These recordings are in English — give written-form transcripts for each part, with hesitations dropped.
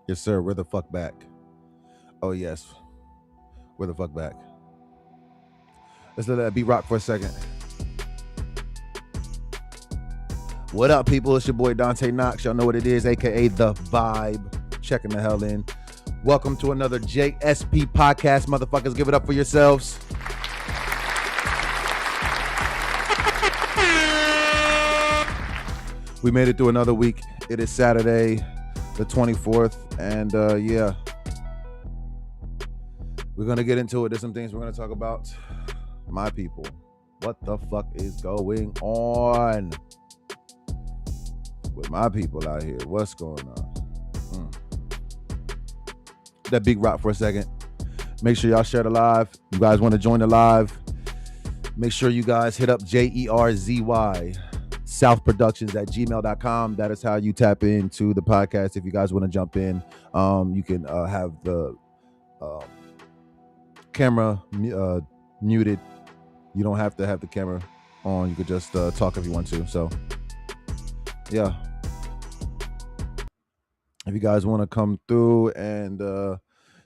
Yes, sir. We're the fuck back. Oh, yes. We're the fuck back. Let's let that beat rock for a second. What up, people? It's your boy Dante Knox. Y'all know what it is, aka The Vibe. Checking the hell in. Welcome to another JSP Podcast. Motherfuckers, give it up for yourselves. We made it through another week. It is Saturday, the 24th. And yeah, we're going to get into it. There's some things we're going to talk about. My people, what the fuck is going on with my people out here? What's going on? That big rock for a second. Make sure y'all share the live. You guys want to join the live? Make sure you guys hit up JERZY southproductions@gmail.com. That is how you tap into the podcast. If you guys want to jump in, you can have the camera muted. You don't have to have the camera on. You could just talk if you want to. So yeah, if you guys want to come through and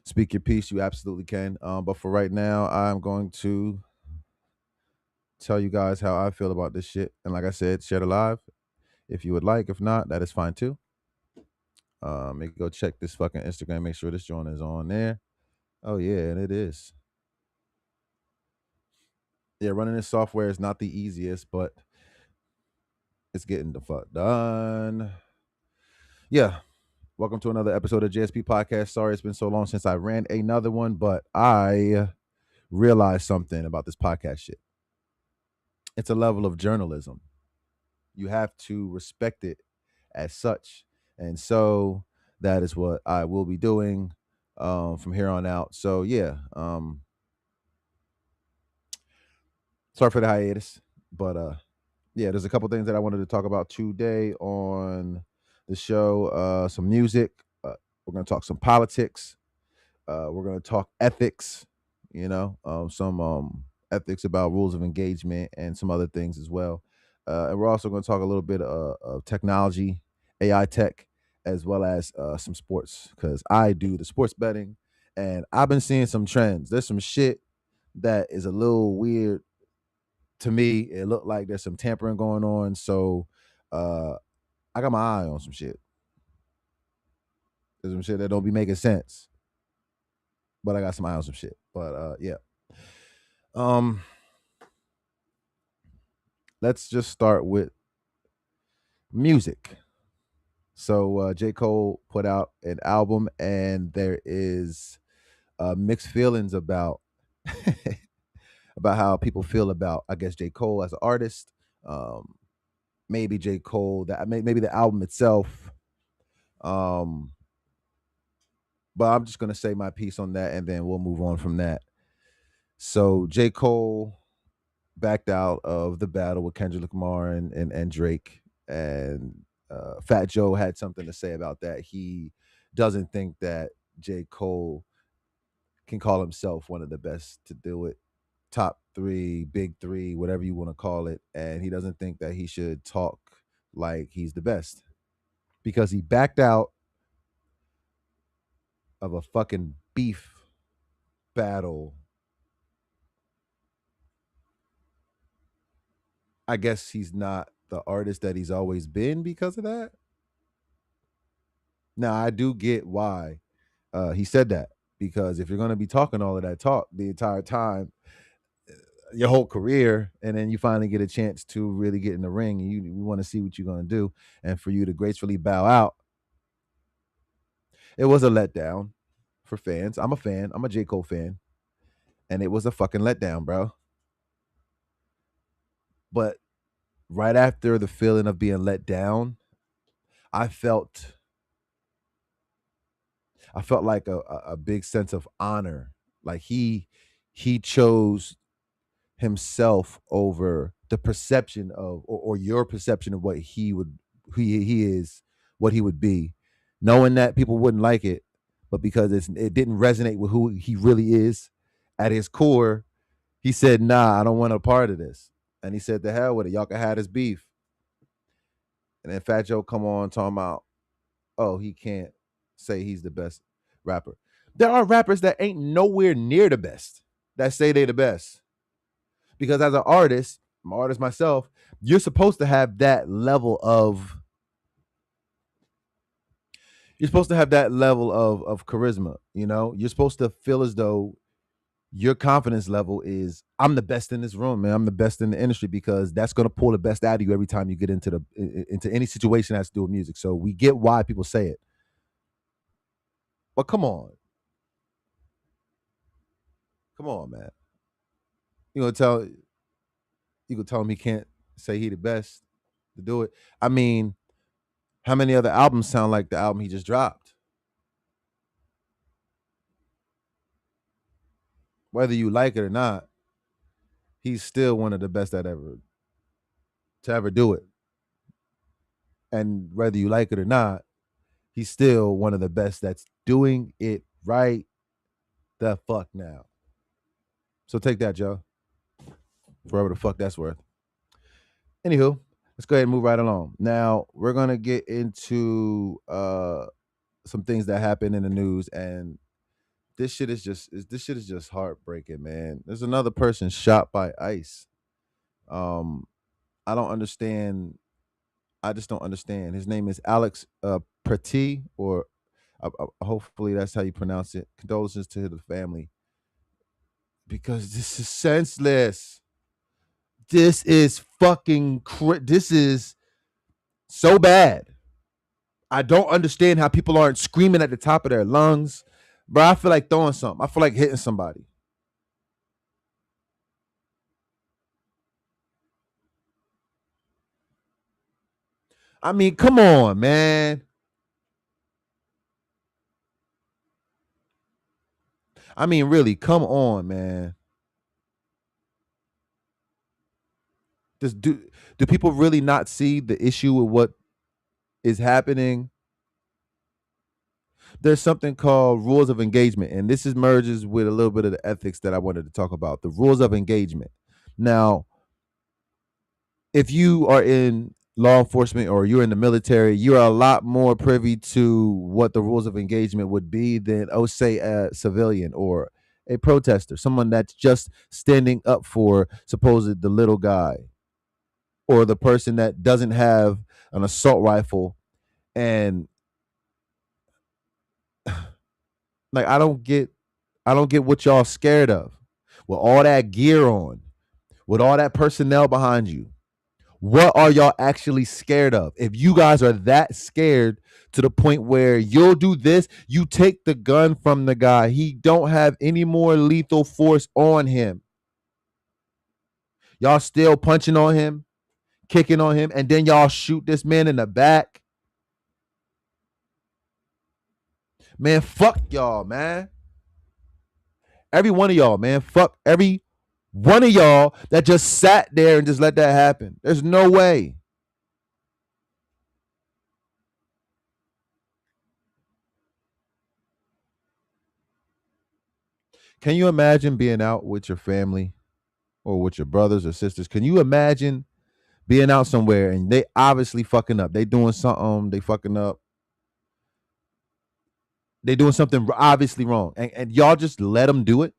speak your piece, you absolutely can. But for right now, I'm going to tell you guys how I feel about this shit. And like I said, share the live if you would like. If not, that is fine too. Maybe go check this fucking Instagram. Make sure this joint is on there. Oh yeah, and it is. Yeah, running this software is not the easiest, but it's getting the fuck done. Yeah. Welcome to another episode of JSP Podcast. Sorry it's been so long since I ran another one, but I realized something about this podcast shit. It's a level of journalism. You have to respect it as such. And so that is what I will be doing from here on out. So yeah, sorry for the hiatus, but yeah, there's a couple things that I wanted to talk about today on the show. Some music. We're going to talk some politics. We're going to talk ethics, some ethics about rules of engagement and some other things as well. And we're also going to talk a little bit of technology, AI tech, as well as some sports, because I do the sports betting and I've been seeing some trends. There's some shit that is a little weird to me. It looked like there's some tampering going on. So I got my eye on some shit. There's some shit that don't be making sense, but I got some eye on some shit. But yeah. Let's just start with music. So J. Cole put out an album, and there is mixed feelings about about how people feel about, I guess, J. Cole as an artist. Maybe J. Cole, maybe the album itself. But I'm just gonna say my piece on that, and then we'll move on from that. So J. Cole backed out of the battle with Kendrick Lamar and Drake, and Fat Joe had something to say about that. He doesn't think that J. Cole can call himself one of the best to do it, top three, big three, whatever you want to call it, and he doesn't think that he should talk like he's the best because he backed out of a fucking beef battle. I guess he's not the artist that he's always been because of that. Now, I do get why he said that, because if you're going to be talking all of that talk the entire time, your whole career, and then you finally get a chance to really get in the ring, and you want to see what you're going to do, and for you to gracefully bow out, it was a letdown for fans. I'm a fan. I'm a J. Cole fan, and it was a fucking letdown, bro. But right after the feeling of being let down, I felt like a big sense of honor. Like he chose himself over the perception of, or your perception of what he is, what he would be, knowing that people wouldn't like it, but because it didn't resonate with who he really is at his core, he said, nah, I don't want a part of this. And he said, the hell with it, y'all can have this beef. And then Fat Joe come on talking about, oh, he can't say he's the best rapper. There are rappers that ain't nowhere near the best that say they the best. Because as an artist, I'm an artist myself, you're supposed to have that level of charisma, you know? You're supposed to feel as though your confidence level is, I'm the best in this room, man. I'm the best in the industry, because that's going to pull the best out of you every time you get into any situation that has to do with music. So we get why people say it. But come on, man. You gonna tell him he can't say he the best to do it? I mean, how many other albums sound like the album he just dropped? Whether you like it or not, he's still one of the best to ever do it. And whether you like it or not, he's still one of the best that's doing it right the fuck now. So take that, Joe. Whatever the fuck that's worth. Anywho, let's go ahead and move right along. Now we're gonna get into some things that happen in the news, and this shit is just heartbreaking, man. There's another person shot by ICE. Um, I don't understand. I just don't understand. His name is Alex Preti, or hopefully that's how you pronounce it. Condolences to the family, because this is senseless. This is this is so bad. I don't understand how people aren't screaming at the top of their lungs. Bro, I feel like throwing something. I feel like hitting somebody. I mean, come on, man. I mean, really, come on, man. Just do people really not see the issue with what is happening? There's something called rules of engagement, and this is merges with a little bit of the ethics that I wanted to talk about. The rules of engagement. Now, if you are in law enforcement or you're in the military, you're a lot more privy to what the rules of engagement would be than, oh, say, a civilian or a protester, someone that's just standing up for supposed the little guy, or the person that doesn't have an assault rifle. And like, I don't get what y'all scared of. With all that gear on, with all that personnel behind you, what are y'all actually scared of? If you guys are that scared to the point where you'll do this, you take the gun from the guy. He don't have any more lethal force on him. Y'all still punching on him, kicking on him, and then y'all shoot this man in the back. Man, fuck y'all, man. Every one of y'all, man. Fuck every one of y'all that just sat there and just let that happen. There's no way. Can you imagine being out with your family or with your brothers or sisters? Can you imagine being out somewhere and they obviously fucking up? They doing something, they fucking up. They doing something obviously wrong. And y'all just let them do it?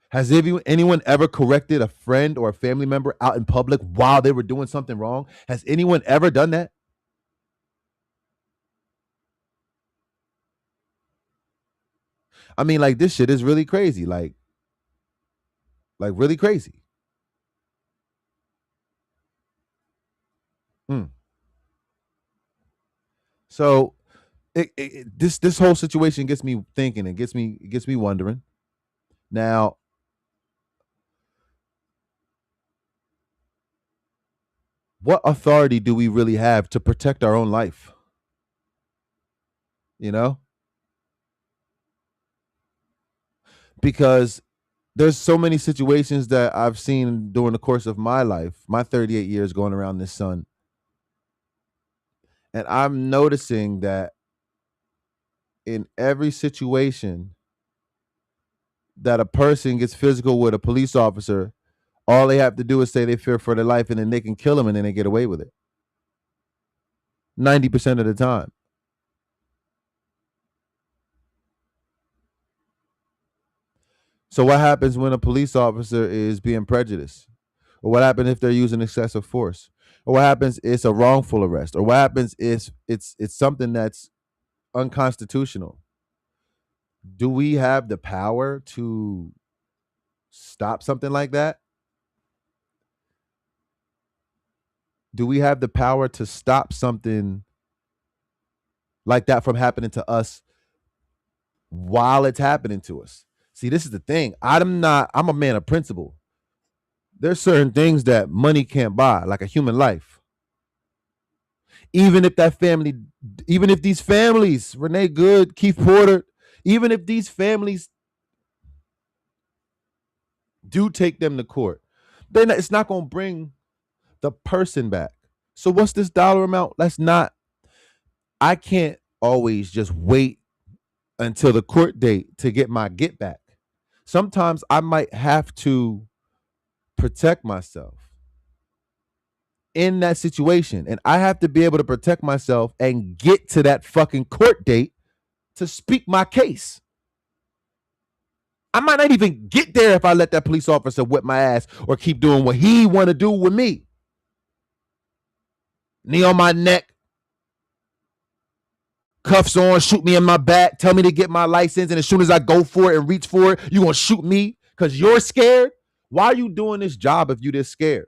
Has anyone ever corrected a friend or a family member out in public while they were doing something wrong? Has anyone ever done that? I mean, like, this shit is really crazy. Like really crazy. Mm. So this whole situation gets me thinking. It gets me wondering. Now, what authority do we really have to protect our own life? You know, because there's so many situations that I've seen during the course of my life, my 38 years going around this sun, and I'm noticing that in every situation that a person gets physical with a police officer, all they have to do is say they fear for their life, and then they can kill them, and then they get away with it. 90% of the time. So what happens when a police officer is being prejudiced? Or what happens if they're using excessive force? Or what happens if it's a wrongful arrest? Or what happens if it's something that's unconstitutional? Do we have the power to stop something like that? Do we have the power to stop something like that from happening to us while it's happening to us? See, this is the thing. I'm a man of principle. There's certain things that money can't buy, like a human life. Even if that family, even if these families, Renee Good, Keith Porter, even if these families do take them to court, then it's not going to bring the person back. So what's this dollar amount? I can't always just wait until the court date to get my get back. Sometimes I might have to protect myself in that situation. And I have to be able to protect myself and get to that fucking court date to speak my case. I might not even get there if I let that police officer whip my ass or keep doing what he want to do with me. Knee on my neck, cuffs on, shoot me in my back, tell me to get my license, and as soon as I go for it and reach for it, you gonna shoot me because you're scared? Why are you doing this job if you this scared?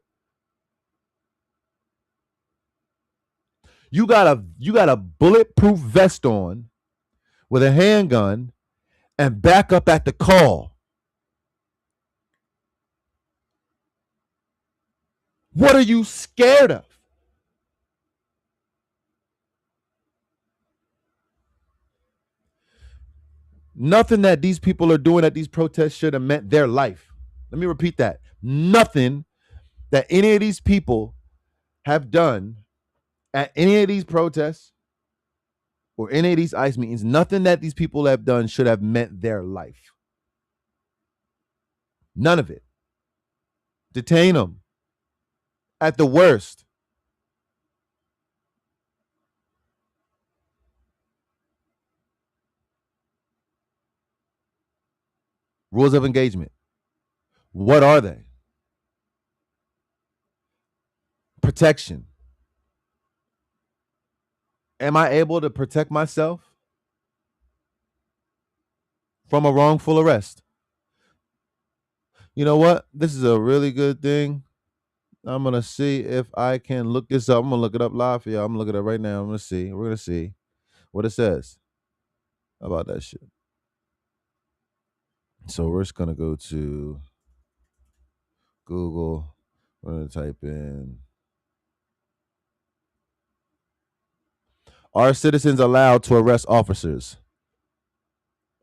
You got a bulletproof vest on with a handgun and back up at the call. What are you scared of? Nothing that these people are doing at these protests should have meant their life. Let me repeat that. Nothing that any of these people have done at any of these protests or any of these ICE meetings, nothing that these people have done should have meant their life. None of it. Detain them. At the worst. Rules of engagement. What are they? Protection. Am I able to protect myself from a wrongful arrest? You know what? This is a really good thing. I'm going to see if I can look this up. I'm going to look it up live for y'all. I'm looking at it right now. I'm going to see. We're going to see what it says about that shit. So we're just going to go to Google. We're going to type in, are citizens allowed to arrest officers?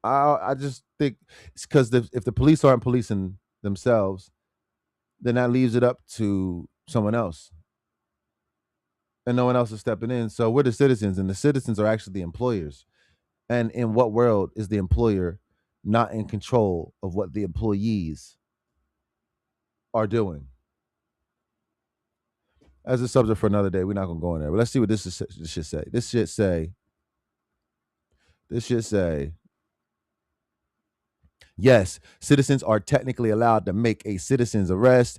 I just think it's because if the police aren't policing themselves, then that leaves it up to someone else. And no one else is stepping in. So we're the citizens, and the citizens are actually the employers. And in what world is the employer not in control of what the employees are doing? As a subject for another day, we're not gonna go in there. But let's see what this should say. This should say, yes, citizens are technically allowed to make a citizen's arrest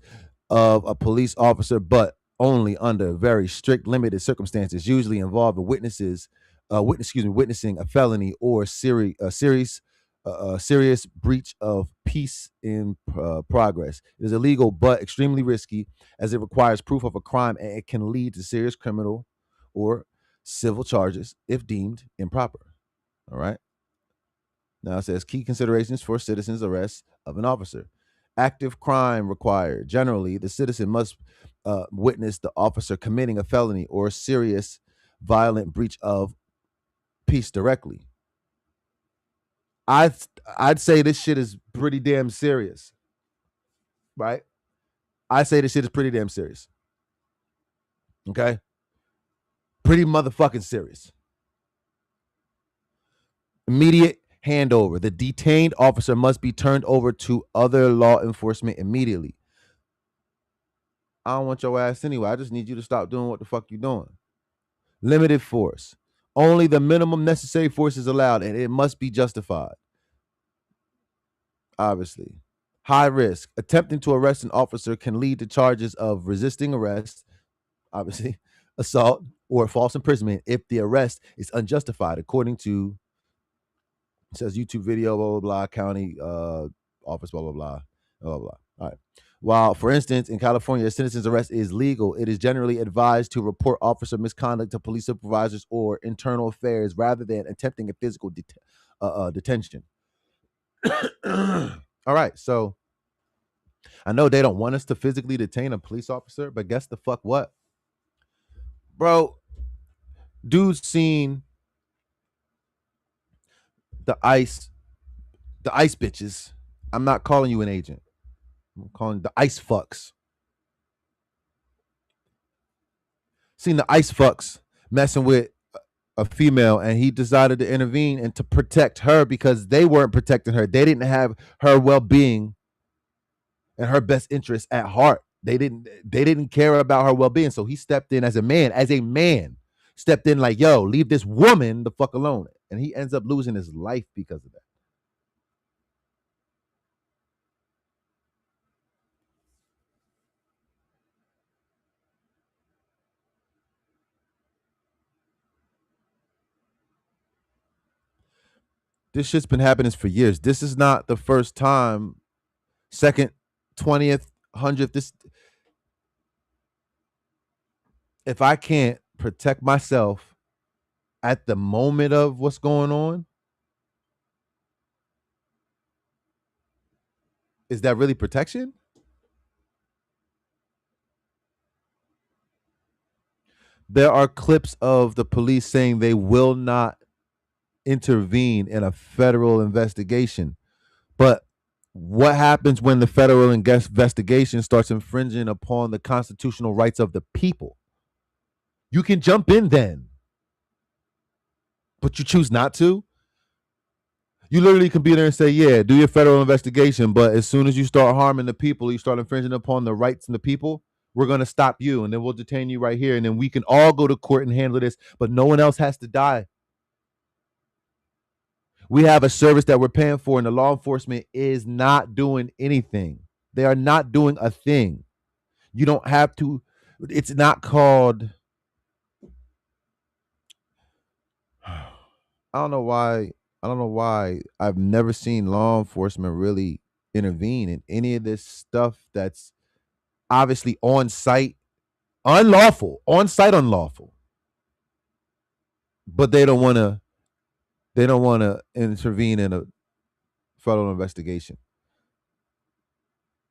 of a police officer, but only under very strict, limited circumstances, usually involving witnessing a felony or serious breach of peace in progress. It is illegal, but extremely risky, as it requires proof of a crime and it can lead to serious criminal or civil charges if deemed improper. All right. Now it says key considerations for citizens' arrest of an officer. Active crime required. Generally, the citizen must witness the officer committing a felony or serious violent breach of peace directly. I'd say this shit is pretty damn serious, right? I say this shit is pretty damn serious. Okay? Pretty motherfucking serious. Immediate handover. The detained officer must be turned over to other law enforcement immediately. I don't want your ass anyway. I just need you to stop doing what the fuck you doing. Limited force. Only the minimum necessary force is allowed, and it must be justified. Obviously. High risk. Attempting to arrest an officer can lead to charges of resisting arrest, obviously, assault, or false imprisonment if the arrest is unjustified, according to, it says YouTube video, blah, blah, blah, county office, blah, blah, blah, blah, blah. All right. While, for instance, in California, a citizen's arrest is legal, it is generally advised to report officer misconduct to police supervisors or internal affairs rather than attempting a physical detention. All right. So I know they don't want us to physically detain a police officer, but guess the fuck what? Bro, dude's seen the ice bitches. I'm not calling you an agent. I'm calling the ice fucks. Seen the ice fucks messing with a female, and he decided to intervene and to protect her because they weren't protecting her. They didn't have her well-being and her best interests at heart. They didn't care about her well-being. So he stepped in as a man, stepped in like, yo, leave this woman the fuck alone. And he ends up losing his life because of that. This shit's been happening for years. This is not the first time, second, 20th, 100th. This, if I can't protect myself at the moment of what's going on, is that really protection? There are clips of the police saying they will not intervene in a federal investigation. But what happens when the federal investigation starts infringing upon the constitutional rights of the people? You can jump in then, but you choose not to. You literally can be there and say, yeah, do your federal investigation. But as soon as you start harming the people, you start infringing upon the rights of the people, we're going to stop you and then we'll detain you right here. And then we can all go to court and handle this, but no one else has to die. We have a service that we're paying for, and the law enforcement is not doing anything. They are not doing a thing. You don't have to. It's not called. I don't know why. I don't know why I've never seen law enforcement really intervene in any of this stuff that's obviously on site unlawful, on site unlawful. But they don't want to. They don't want to intervene in a federal investigation,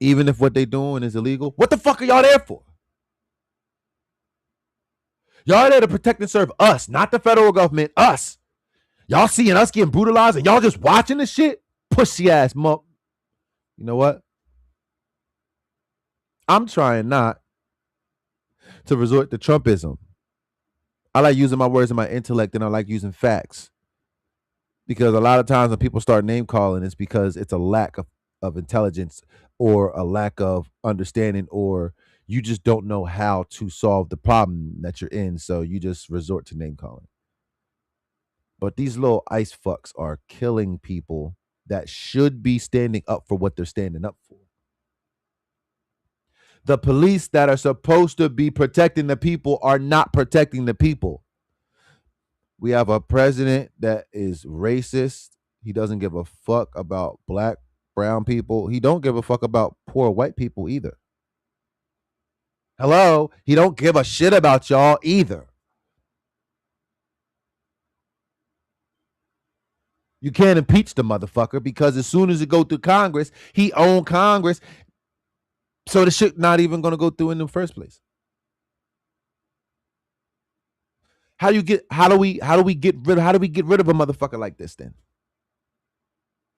even if what they're doing is illegal. What the fuck are y'all there for? Y'all there to protect and serve us, not the federal government, us. Y'all seeing us getting brutalized and y'all just watching this shit? Pussy ass mump. You know what? I'm trying not to resort to Trumpism. I like using my words and my intellect, and I like using facts. Because a lot of times when people start name calling, it's because it's a lack of intelligence or a lack of understanding, or you just don't know how to solve the problem that you're in. So you just resort to name calling. But these little ice fucks are killing people that should be standing up for what they're standing up for. The police that are supposed to be protecting the people are not protecting the people. We have a president that is racist. He doesn't give a fuck about black, brown people. He don't give a fuck about poor white people either. Hello? He don't give a shit about y'all either. You can't impeach the motherfucker because as soon as it go through Congress, he owned Congress. So the shit not even gonna go through in the first place. How do we get rid of a motherfucker like this then?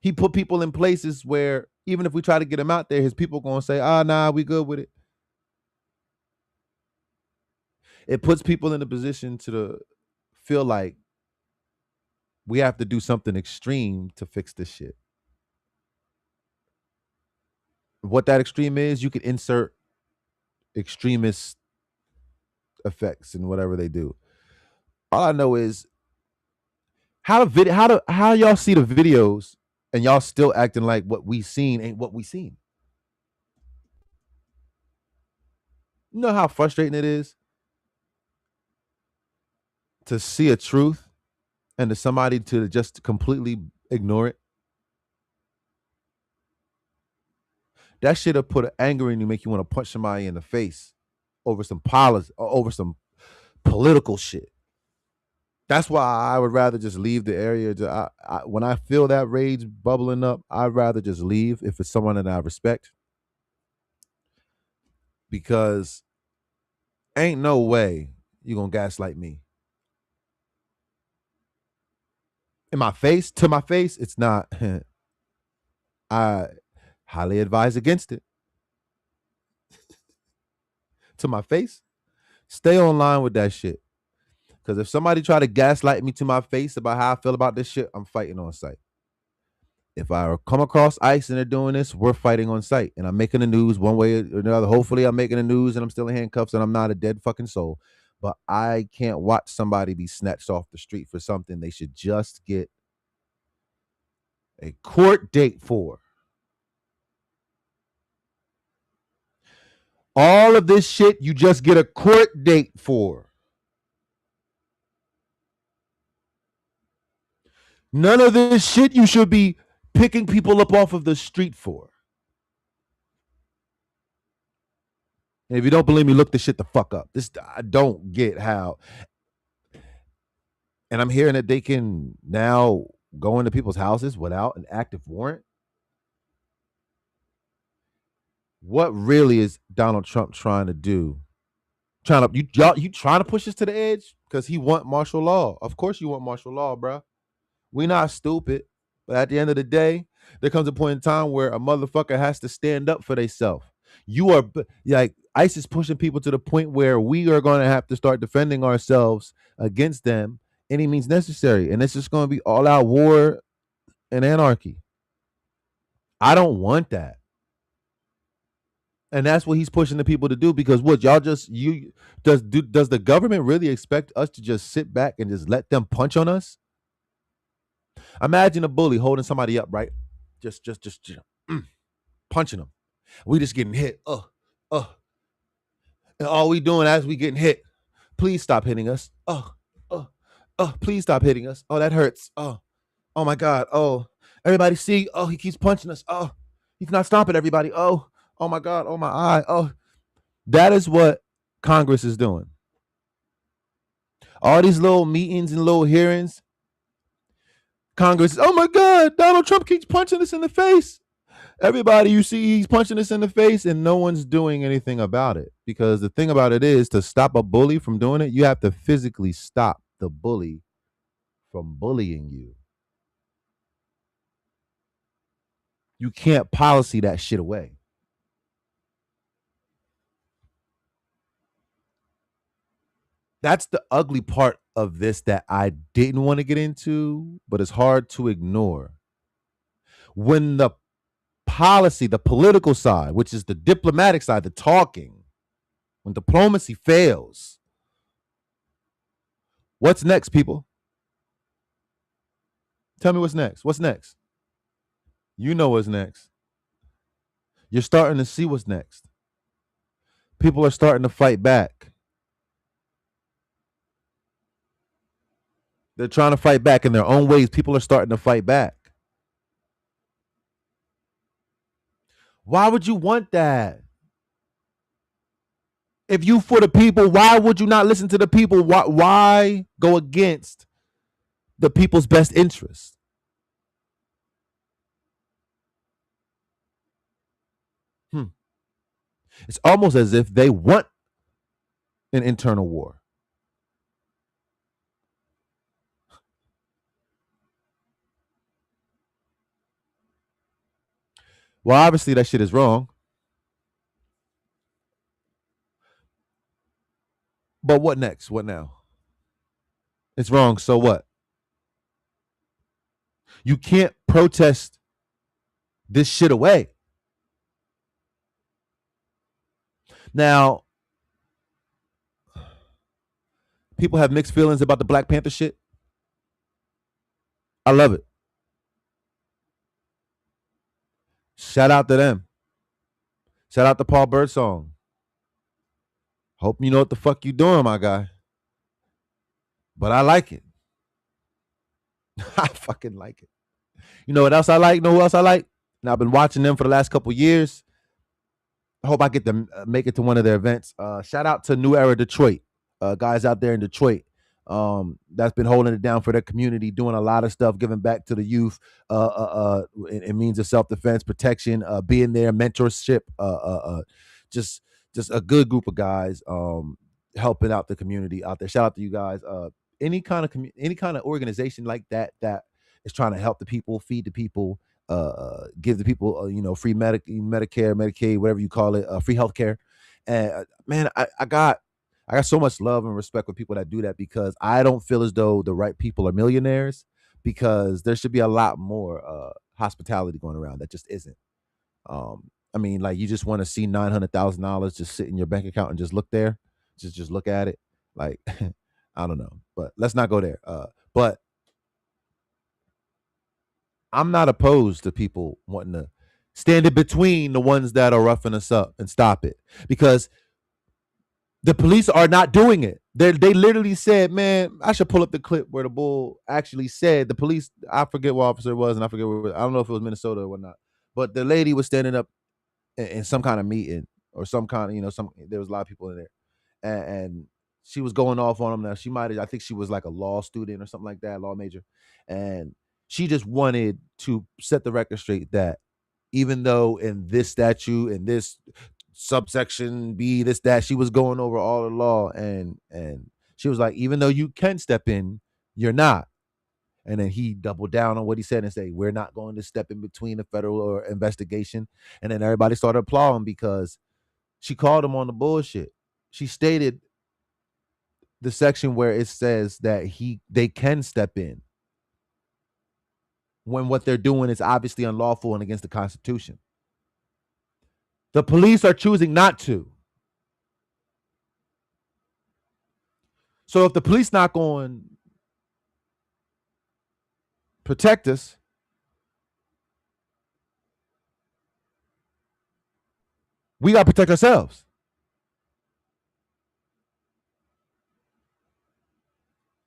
He put people in places where even if we try to get him out there, his people gonna say, nah, we good with it. It puts people in a position to feel like we have to do something extreme to fix this shit. What that extreme is, you could insert extremist effects in whatever they do. All I know is how y'all see the videos and y'all still acting like what we seen ain't what we seen. You know how frustrating it is to see a truth and to somebody to just completely ignore it. That shit will put an anger in you, make you want to punch somebody in the face over some policy or over some political shit. That's why I would rather just leave the area. When I feel that rage bubbling up, I'd rather just leave if it's someone that I respect, because ain't no way you gonna gaslight me in my face, to my face. It's not. I highly advise against it. To my face, stay online with that shit. Because if somebody try to gaslight me to my face about how I feel about this shit, I'm fighting on site. If I come across ICE and they're doing this, we're fighting on site. And I'm making the news one way or another. Hopefully, I'm making the news and I'm still in handcuffs and I'm not a dead fucking soul. But I can't watch somebody be snatched off the street for something they should just get a court date for. All of this shit, you just get a court date for. None of this shit you should be picking people up off of the street for. And if you don't believe me, look this shit the fuck up. I don't get how. And I'm hearing that they can now go into people's houses without an active warrant. What really is Donald Trump trying to do? You trying to push us to the edge because he want martial law. Of course you want martial law, bro. We not stupid. But at the end of the day, there comes a point in time where a motherfucker has to stand up for themselves. You are like ICE is pushing people to the point where we are going to have to start defending ourselves against them any means necessary. And it's just going to be all out war and anarchy. I don't want that. And that's what he's pushing the people to do, because what y'all just does the government really expect us to just sit back and just let them punch on us? Imagine a bully holding somebody up, right? Just punching them. We just getting hit. And all we doing as we getting hit. Please stop hitting us. Please stop hitting us. Oh, that hurts. Oh my God. Oh, everybody see. Oh, he keeps punching us. Oh, he's not stopping everybody. Oh my God. Oh my eye. Oh, that is what Congress is doing. All these little meetings and little hearings. Congress, oh my God, Donald Trump keeps punching us in the face. Everybody, you see, he's punching us in the face and no one's doing anything about it. Because the thing about it is, to stop a bully from doing it, you have to physically stop the bully from bullying you. You can't policy that shit away. That's the ugly part of this that I didn't want to get into, but it's hard to ignore. When the policy, the political side, which is the diplomatic side, the talking, when diplomacy fails, what's next, people? Tell me what's next. What's next? You know what's next. You're starting to see what's next. People are starting to fight back. They're trying to fight back in their own ways. People are starting to fight back. Why would you want that? If you for the people, why would you not listen to the people? Why go against the people's best interest? It's almost as if they want an internal war. Well, obviously that shit is wrong. But what next? What now? It's wrong. So what? You can't protest this shit away. Now, people have mixed feelings about the Black Panther shit. I love it. Shout out to them. Shout out to Paul Birdsong. Hope you know what the fuck you doing, my guy. But I like it. I fucking like it. You know what else I like? You know who else I like? And I've been watching them for the last couple years. I hope I get to make it to one of their events. Shout out to New Era Detroit, guys out there in Detroit. That's been holding it down for their community, doing a lot of stuff, giving back to the youth, in means of self-defense, protection, being there, mentorship, just a good group of guys, helping out the community out there. Shout out to you guys. Any kind of organization like that is trying to help the people, feed the people, give the people, free Medicare, Medicaid, whatever you call it, free healthcare. And man, I got so much love and respect for people that do that, because I don't feel as though the right people are millionaires, because there should be a lot more hospitality going around that just isn't. I mean, like, you just want to see $900,000 just sit in your bank account and just look there, just look at it, like I don't know, but let's not go there. But I'm not opposed to people wanting to stand in between the ones that are roughing us up and stop it, because the police are not doing it. They literally said, man, I should pull up the clip where the bull actually said, the police, I forget what officer it was, and I forget where, I don't know if it was Minnesota or whatnot, but the lady was standing up in some kind of meeting or some kind of, there was a lot of people in there, and she was going off on them. Now, she might have, I think she was like a law student or something like that, law major, and she just wanted to set the record straight that even though in this statute, in this subsection B, this, that, she was going over all the law, and she was like, even though you can step in, you're not. And then he doubled down on what he said and said, we're not going to step in between the federal or investigation. And then everybody started applauding because she called him on the bullshit. She stated the section where it says that they can step in when what they're doing is obviously unlawful and against the Constitution. The police are choosing not to. So if the police not going to protect us, we got to protect ourselves.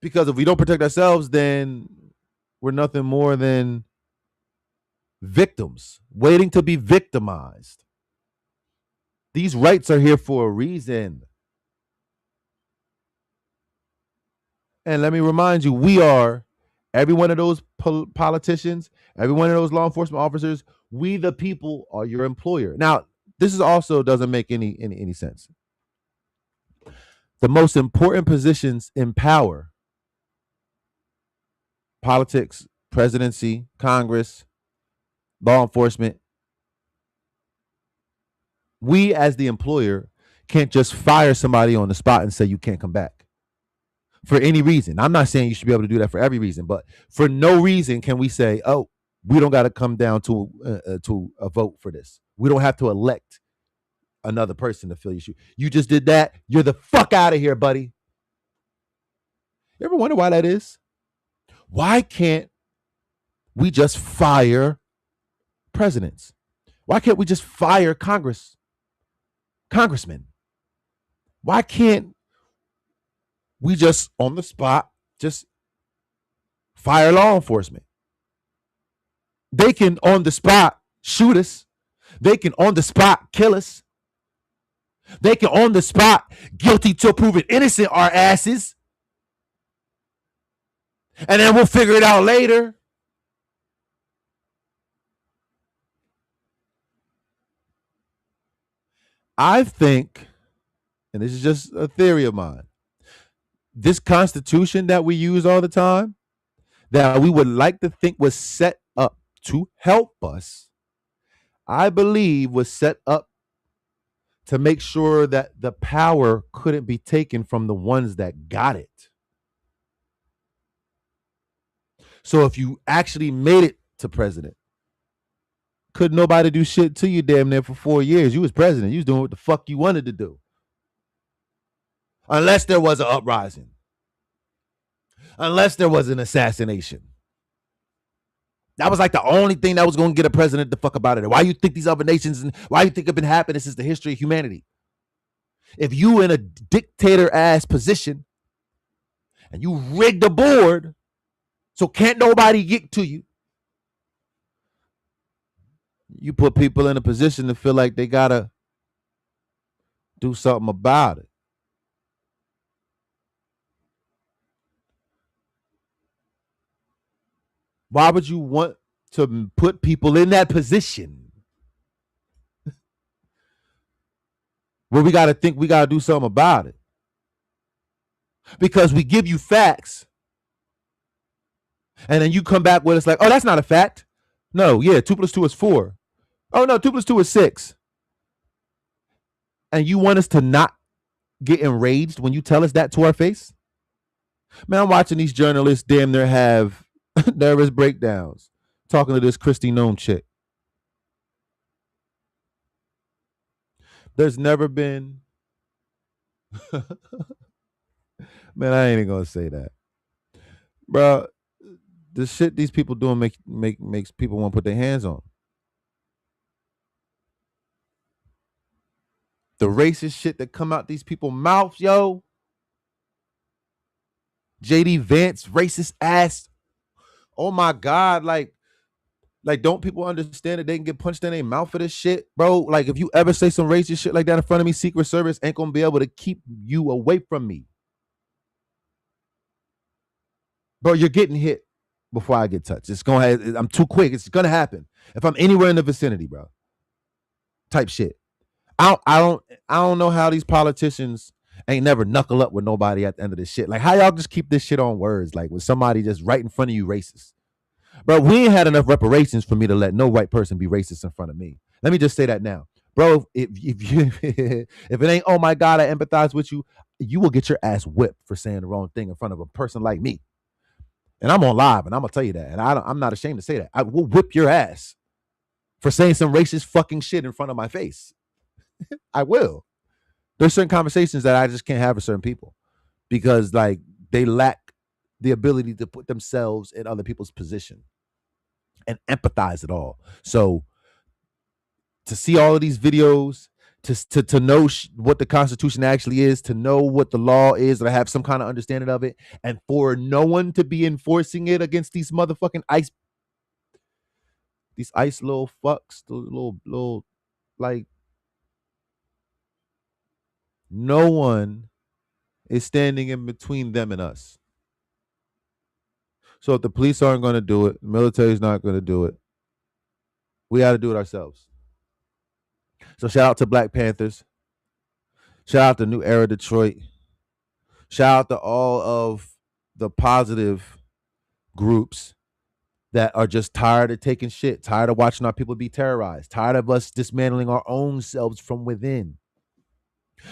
Because if we don't protect ourselves, then we're nothing more than victims waiting to be victimized. These rights are here for a reason. And let me remind you, we are, every one of those politicians, every one of those law enforcement officers, we the people are your employer. Now, this is also doesn't make any sense. The most important positions in power, politics, presidency, Congress, law enforcement, we as the employer can't just fire somebody on the spot and say you can't come back for any reason. I'm not saying you should be able to do that for every reason, but for no reason can we say, oh, we don't got to come down to a vote for this. We don't have to elect another person to fill your shoe. You just did that. You're the fuck out of here, buddy. You ever wonder why that is? Why can't we just fire presidents? Why can't we just fire congressmen? Why can't we just on the spot just fire law enforcement? They can on the spot shoot us. They can on the spot kill us. They can on the spot guilty till proven innocent our asses. And then we'll figure it out later. I think, and this is just a theory of mine, this Constitution that we use all the time, that we would like to think was set up to help us, I believe was set up to make sure that the power couldn't be taken from the ones that got it. So if you actually made it to president, could nobody do shit to you damn near for 4 years. You was president. You was doing what the fuck you wanted to do. Unless there was an uprising. unless there was an assassination. That was like the only thing that was going to get a president to fuck about it. Why you think these other nations and why you think have been happening since the history of humanity? If you in a dictator ass position and you rig the board so can't nobody get to you, you put people in a position to feel like they gotta do something about it. Why would you want to put people in that position where we got to think we got to do something about it? Because we give you facts and then you come back with us like, oh, that's not a fact. No, yeah, 2 + 2 is 4. Oh, no, 2 + 2 is 6. And you want us to not get enraged when you tell us that to our face? Man, I'm watching these journalists damn near have nervous breakdowns talking to this Kristi Noem chick. There's never been man, I ain't even gonna say that. Bro, the shit these people doing makes people want to put their hands on. The racist shit that come out these people's mouths, yo. JD Vance, racist ass. Oh my God, like don't people understand that they can get punched in their mouth for this shit, bro? Like if you ever say some racist shit like that in front of me, Secret Service ain't gonna be able to keep you away from me. Bro, you're getting hit before I get touched. It's gonna. I'm too quick. It's gonna happen if I'm anywhere in the vicinity, bro. Type shit. I don't know how these politicians ain't never knuckle up with nobody at the end of this shit. Like how y'all just keep this shit on words, like with somebody just right in front of you racist. Bro, we ain't had enough reparations for me to let no white person be racist in front of me. Let me just say that now. Bro, if you if it ain't, oh my God, I empathize with you, you will get your ass whipped for saying the wrong thing in front of a person like me. And I'm on live, and I'm gonna tell you that. And I'm not ashamed to say that. I will whip your ass for saying some racist fucking shit in front of my face. I will. There's certain conversations that I just can't have with certain people because like they lack the ability to put themselves in other people's position and empathize at all. So to see all of these videos, to know what the Constitution actually is, to know what the law is, to have some kind of understanding of it, and for no one to be enforcing it against these motherfucking ICE little fucks, the little like no one is standing in between them and us. So if the police aren't going to do it, the military is not going to do it. We got to do it ourselves. So shout out to Black Panthers. Shout out to New Era Detroit. Shout out to all of the positive groups that are just tired of taking shit, tired of watching our people be terrorized, tired of us dismantling our own selves from within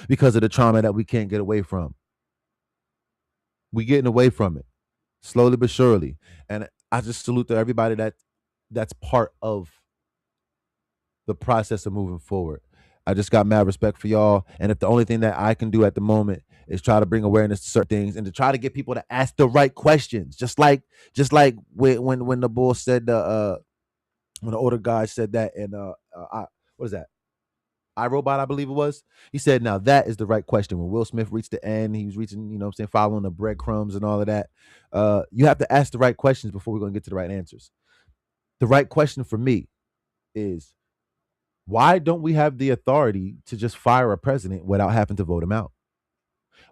because of the trauma that we can't get away from. We getting away from it slowly but surely. And I just salute to everybody that's part of the process of moving forward. I just got mad respect for y'all. And if the only thing that I can do at the moment is try to bring awareness to certain things and to try to get people to ask the right questions, just like when the bull said when the older guy said that and what is that? iRobot, I believe it was. He said, now that is the right question. When Will Smith reached the end, he was reaching, you know what I'm saying, following the breadcrumbs and all of that. You have to ask the right questions before we're going to get to the right answers. The right question for me is, why don't we have the authority to just fire a president without having to vote him out?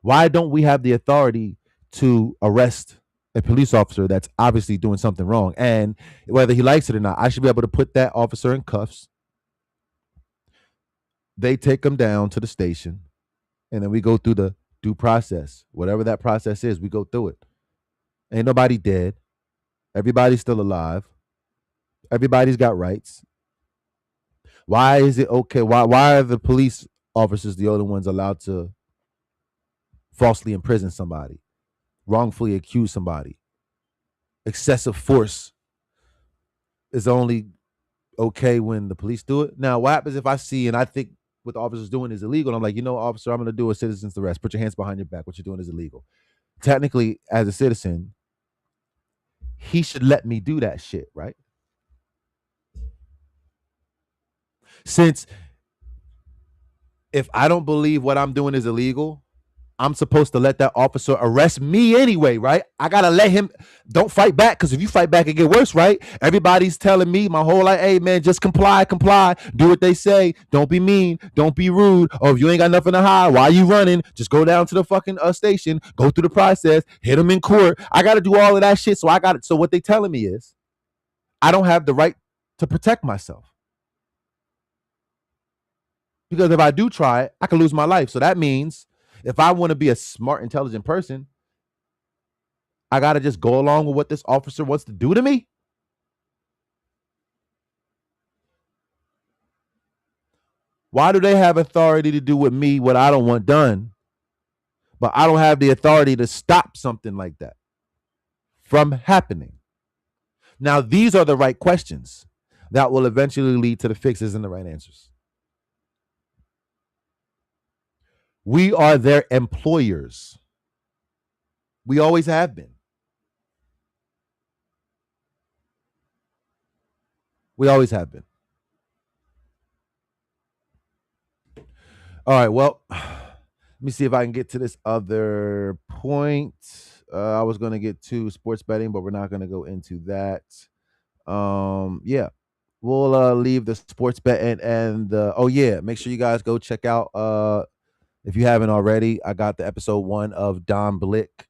Why don't we have the authority to arrest a police officer that's obviously doing something wrong? And whether he likes it or not, I should be able to put that officer in cuffs. They take him down to the station, and then we go through the due process. Whatever that process is, we go through it. Ain't nobody dead. Everybody's still alive. Everybody's got rights. Why is it okay? Why are the police officers the only ones allowed to falsely imprison somebody, wrongfully accuse somebody? Excessive force is only okay when the police do it. Now, what happens if I see and I think what the officer's doing is illegal? And I'm like, officer, I'm going to do a citizen's arrest. Put your hands behind your back. What you're doing is illegal. Technically, as a citizen, he should let me do that shit, right? Since if I don't believe what I'm doing is illegal, I'm supposed to let that officer arrest me anyway, right? I gotta let him. Don't fight back, because if you fight back, it get worse, right? Everybody's telling me my whole life, hey man, just comply, do what they say. Don't be mean, don't be rude. Oh, if you ain't got nothing to hide, why you running? Just go down to the fucking station, go through the process, hit them in court. I gotta do all of that shit, so I got it. So what they telling me is, I don't have the right to protect myself. Because if I do try it, I could lose my life. So that means if I want to be a smart, intelligent person, I got to just go along with what this officer wants to do to me. Why do they have authority to do with me what I don't want done, but I don't have the authority to stop something like that from happening? Now, these are the right questions that will eventually lead to the fixes and the right answers. We are their employers. We always have been. We always have been. All right. Well, let me see if I can get to this other point. I was going to get to sports betting, but we're not going to go into that. Yeah, we'll leave the sports betting and oh yeah, make sure you guys go check out if you haven't already. I got the episode 1 of Don Blick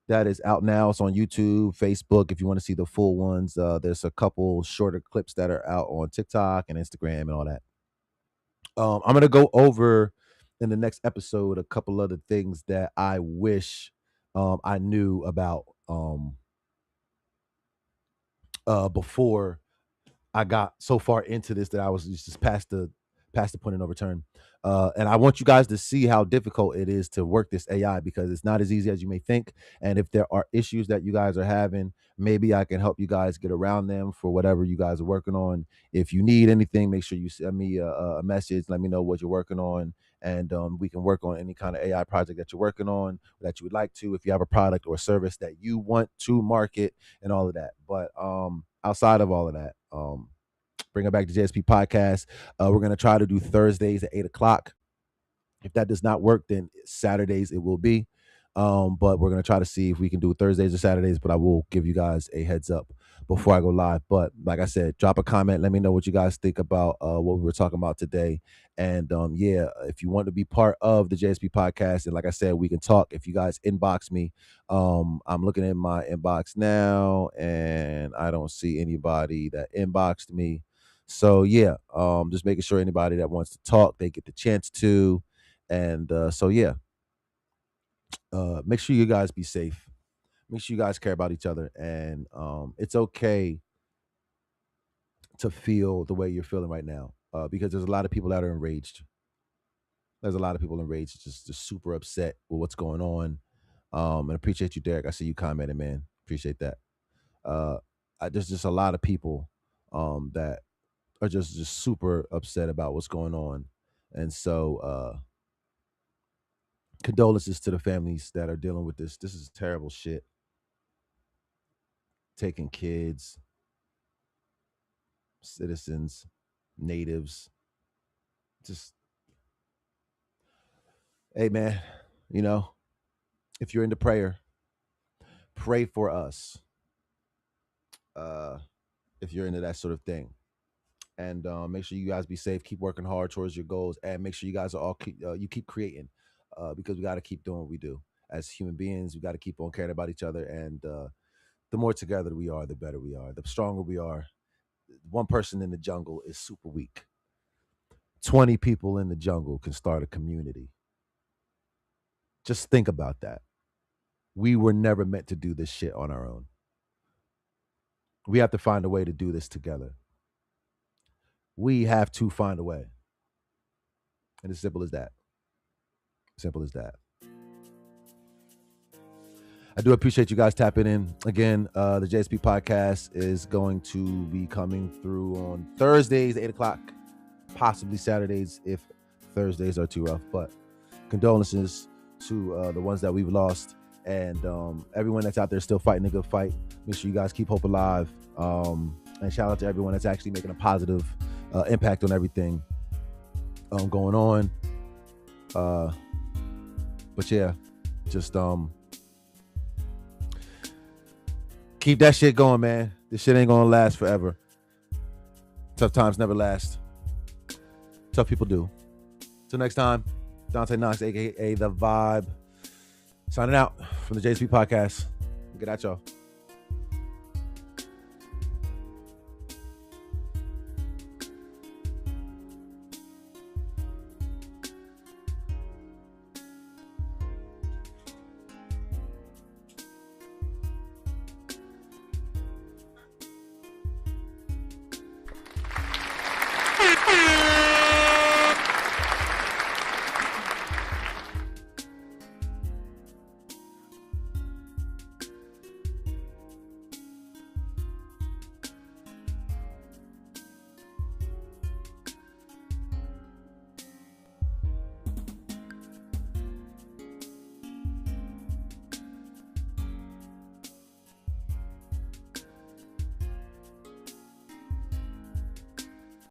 that is out now. It's on YouTube, Facebook. If you want to see the full ones, there's a couple shorter clips that are out on TikTok and Instagram and all that. I'm gonna go over in the next episode a couple other things that I wish I knew about before I got so far into this that I was just past the point of no return. And I want you guys to see how difficult it is to work this AI, because it's not as easy as you may think. And if there are issues that you guys are having, maybe I can help you guys get around them for whatever you guys are working on. If you need anything, make sure you send me a message. Let me know what you're working on. And we can work on any kind of AI project that you're working on, that you would like to, if you have a product or service that you want to market and all of that. But outside of all of that, bring it back to JSP Podcast. We're going to try to do Thursdays at 8 o'clock. If that does not work, then Saturdays it will be. But we're going to try to see if we can do Thursdays or Saturdays, but I will give you guys a heads up before I go live. But like I said, drop a comment. Let me know what you guys think about what we were talking about today. And yeah, if you want to be part of the JSP Podcast, and like I said, we can talk. If you guys inbox me, I'm looking in my inbox now, and I don't see anybody that inboxed me. So yeah, just making sure anybody that wants to talk, they get the chance to. And so yeah, make sure you guys be safe. Make sure you guys care about each other, and it's okay to feel the way you're feeling right now, because there's a lot of people that are enraged. There's a lot of people enraged, just super upset with what's going on. And appreciate you, Derek. I see you commenting, man. Appreciate that. There's just a lot of people that are just super upset about what's going on, and so condolences to the families that are dealing with this. This is terrible shit. Taking kids, citizens, natives. Just, hey man, you know, if you're into prayer, pray for us. If you're into that sort of thing, and make sure you guys be safe. Keep working hard towards your goals, and make sure you guys are all you keep creating, because we got to keep doing what we do as human beings. We got to keep on caring about each other, and the more together we are, the better we are. The stronger we are. One person in the jungle is super weak. 20 people in the jungle can start a community. Just think about that. We were never meant to do this shit on our own. We have to find a way to do this together. We have to find a way. And it's simple as that. Simple as that. I do appreciate you guys tapping in. Again, the JSP Podcast is going to be coming through on Thursdays, 8 o'clock, possibly Saturdays if Thursdays are too rough. But condolences to the ones that we've lost. And everyone that's out there still fighting a good fight, make sure you guys keep hope alive. And shout out to everyone that's actually making a positive impact on everything going on. But yeah, just keep that shit going, man. This shit ain't gonna last forever. Tough times never last. Tough people do. Till next time, Dante Knox, aka The Vibe, signing out from the JSP Podcast. Get at y'all.